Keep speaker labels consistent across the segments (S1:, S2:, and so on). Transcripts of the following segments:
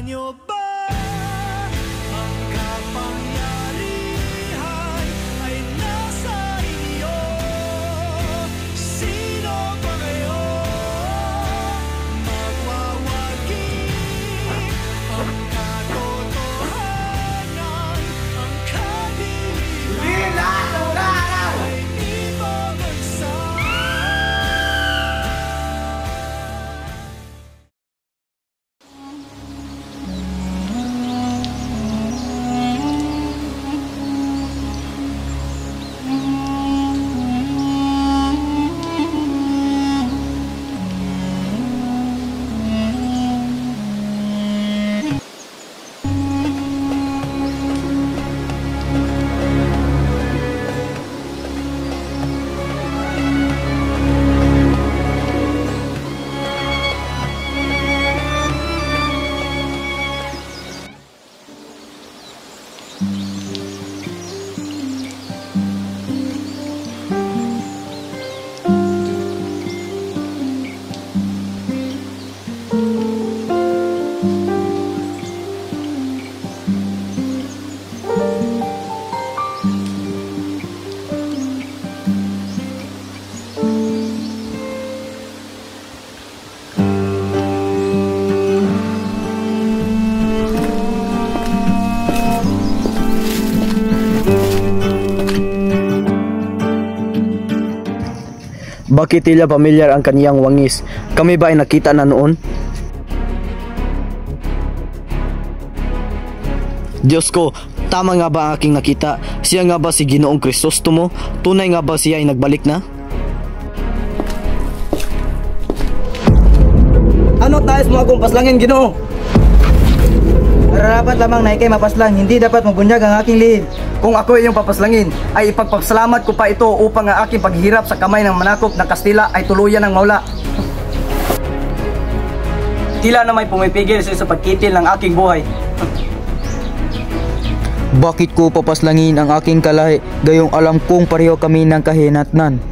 S1: nyo ba ang kapangyarihan ay nasa inyo? Sino ba kayo magwawagi? Ang katotohanan, ang kadiliman ay di babagsak.
S2: Bakit tila pamilyar ang kaniyang wangis? Kami ba ay nakita na noon? Diyos ko, tama nga ba ang aking nakita? Siya nga ba si Ginoong Kristostomo? Tunay nga ba siya ay nagbalik na?
S3: Ano't nais mo akong paslangin, Ginoo? Nararapat lamang na ikay mapaslang, hindi dapat mabunyag ang aking lihim. Kung ako ay iyong papaslangin, ay ipagpasalamat ko pa ito upang ang aking paghihirap sa kamay ng manakop ng Kastila ay tuluyan ng mawala. Tila na may pumipigil sa pagkitil ng aking buhay.
S4: Bakit ko papaslangin ang aking kalahi, gayong alam kong pareho kami ng kahinatnan?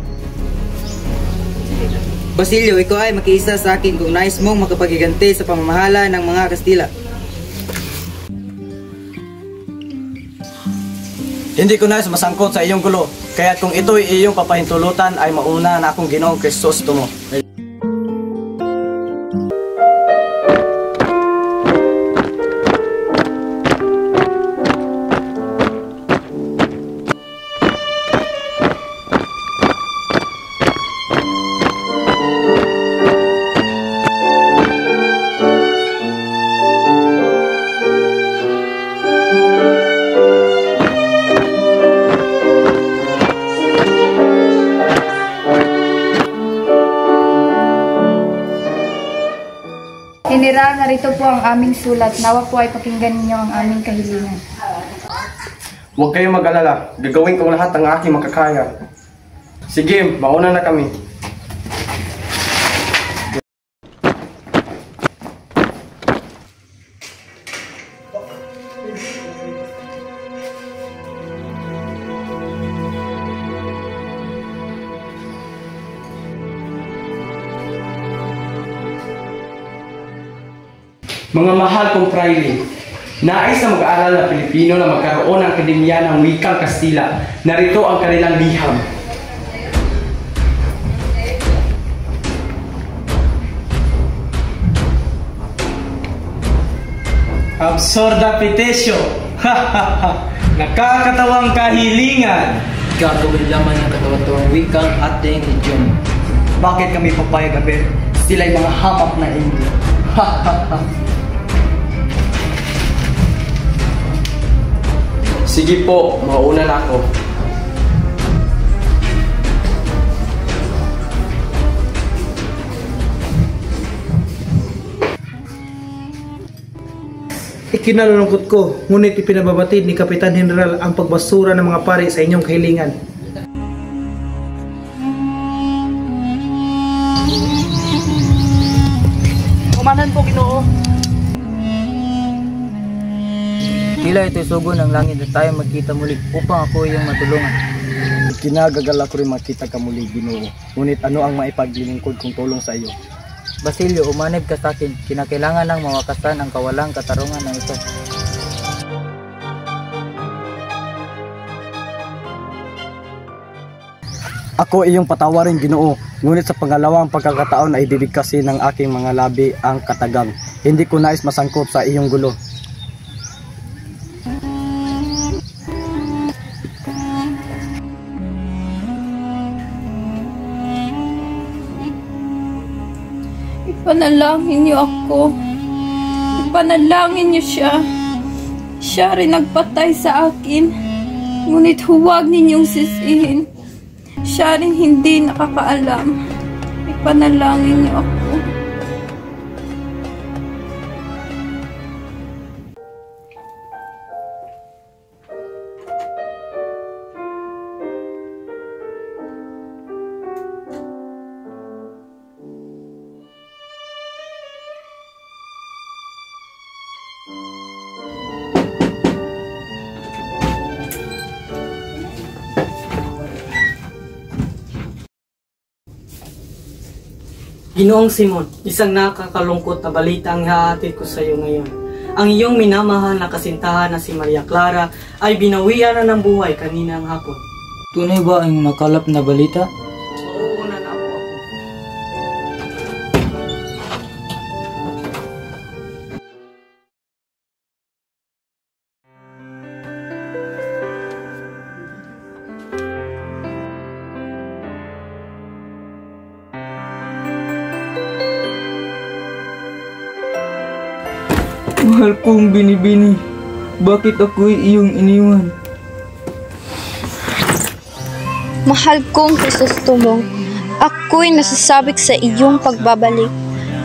S3: Basilio, ikaw ay makiisa sa akin kung nais mong makapagiganti sa pamamahala ng mga Kastila. Hindi ko nais masangkot sa iyong gulo, kaya kung ito'y iyong papahintulutan ay mauna na akong Ginoong Kristostomo.
S5: General, narito po ang aming sulat. Nawa po ay pakinggan ninyo ang aming kahilingan.
S6: Huwag kayong mag-alala. Gagawin kong lahat ng aking makakaya. Sige, mauna na kami. Mga mahal kong praile, nais na mag-aaral na Pilipino na magkaroon ng akademya ng wikang Kastila. Narito ang kanilang liham.
S7: Absurda petesyo! Nakakatawang kahilingan!
S3: Gagawin lamang ng katawang wikang ating idioma.
S7: Bakit kami papayag, Abel? Sila'y mga hamak na Indio.
S6: Sige po, mauna na ako.
S7: Ikinalulungkot ko, ngunit ipinababatid ni Kapitan General ang pagbasura ng mga pari sa inyong kahilingan.
S3: Kumanan po, Ginoo. Tila ito'y sugo ng langit na tayo magkita muli upang ako iyong matulungan.
S2: Kinagagal ako rin makita ka muli, Ginoo. Ngunit ano ang maipaglilingkod kong tulong sa iyo?
S4: Basilio, umanib ka sa akin. Kinakailangan ng mawakasan ang kawalang katarungan na ito.
S2: Ako iyong patawarin, Ginoo, ngunit sa pangalawang pagkakataon ay bibigkasin ng aking mga labi ang katagang. Hindi ko nais masangkot sa iyong gulo.
S8: Ipanalangin niyo ako. Ipanalangin niyo siya. Siya rin nagpatay sa akin. Ngunit huwag ninyong sisihin. Siya rin hindi nakakaalam. Ipanalangin niyo ako.
S9: Ginoong Simon, isang nakakalungkot na balita ang ihahatid ko sa iyo ngayon. Ang iyong minamahal na kasintahan na si Maria Clara ay binawian na ng buhay kaninang hapon.
S4: Tunay ba ang nakalap na balita?
S9: Mauuna na po ako.
S4: Mahal kong binibini, bakit ako'y iyong iniwan?
S8: Mahal kong Krisostomo, ako'y nasasabik sa iyong pagbabalik.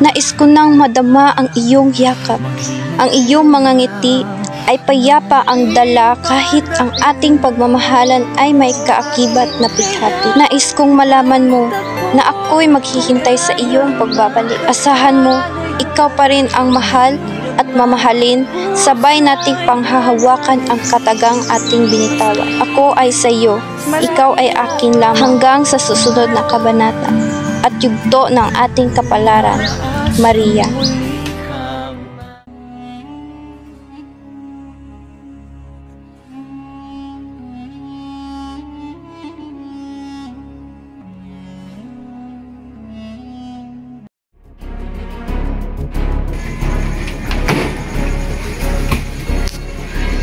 S8: Nais ko nang madama ang iyong yakap. Ang iyong mga ngiti ay payapa ang dala kahit ang ating pagmamahalan ay may kaakibat na pighati. Nais kong malaman mo na ako'y maghihintay sa iyong pagbabalik. Asahan mo, ikaw pa rin ang mahal at mamahalin, sabay nating panghahawakan ang katagang ating binitawan. Ako ay sa iyo, ikaw ay akin lamang hanggang sa susunod na kabanata at yugto ng ating kapalaran, Maria.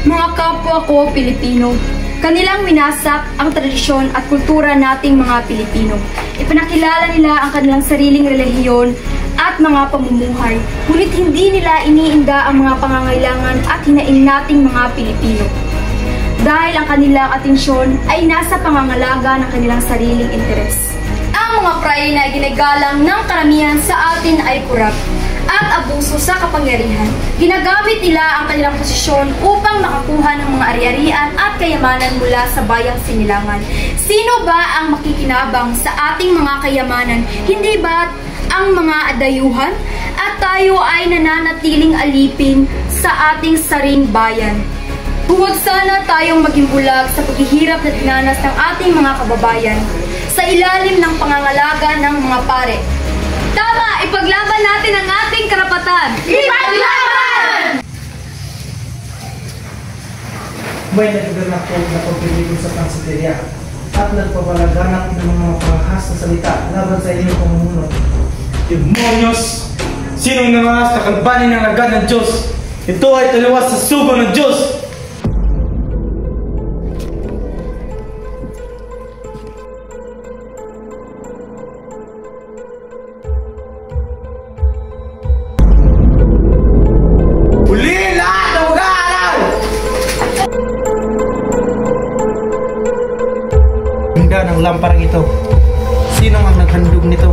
S5: Mga kapwa ko Pilipino, kanilang winasak ang tradisyon at kultura nating mga Pilipino. Ipinakilala nila ang kanilang sariling relihiyon at mga pamumuhay, ngunit hindi nila iniinda ang mga pangangailangan at hinaing nating mga Pilipino. Dahil ang kanilang atensyon ay nasa pangangalaga ng kanilang sariling interes. Ang mga pray na ginagalang ng karamihan sa atin ay kurap at abuso sa kapangyarihan. Ginagamit nila ang kanilang posisyon upang makakuha ng mga ari-arian at kayamanan mula sa bayang sinilangan. Sino ba ang makikinabang sa ating mga kayamanan? Hindi ba ang mga dayuhan? At tayo ay nananatiling alipin sa ating saring bayan. Huwag sana tayong maging bulag sa paghihirap na dinanas ng ating mga kababayan sa ilalim ng pangangalaga ng mga pare. Tama! Ipaglaban natin ang ating karapatan! Ipaglaban!
S7: May nagdaganap po na pagpilitin sa Transiteria at nagpapalaganap ng mga panghas na salita laban sa inyong pamumuno.
S10: Demonyos! Sinong nangaas na kalbanin ng agad ng Diyos? Ito ay taliwas sa sugo ng Diyos!
S7: Ng lamparang ito. Sino ang naghandog nito?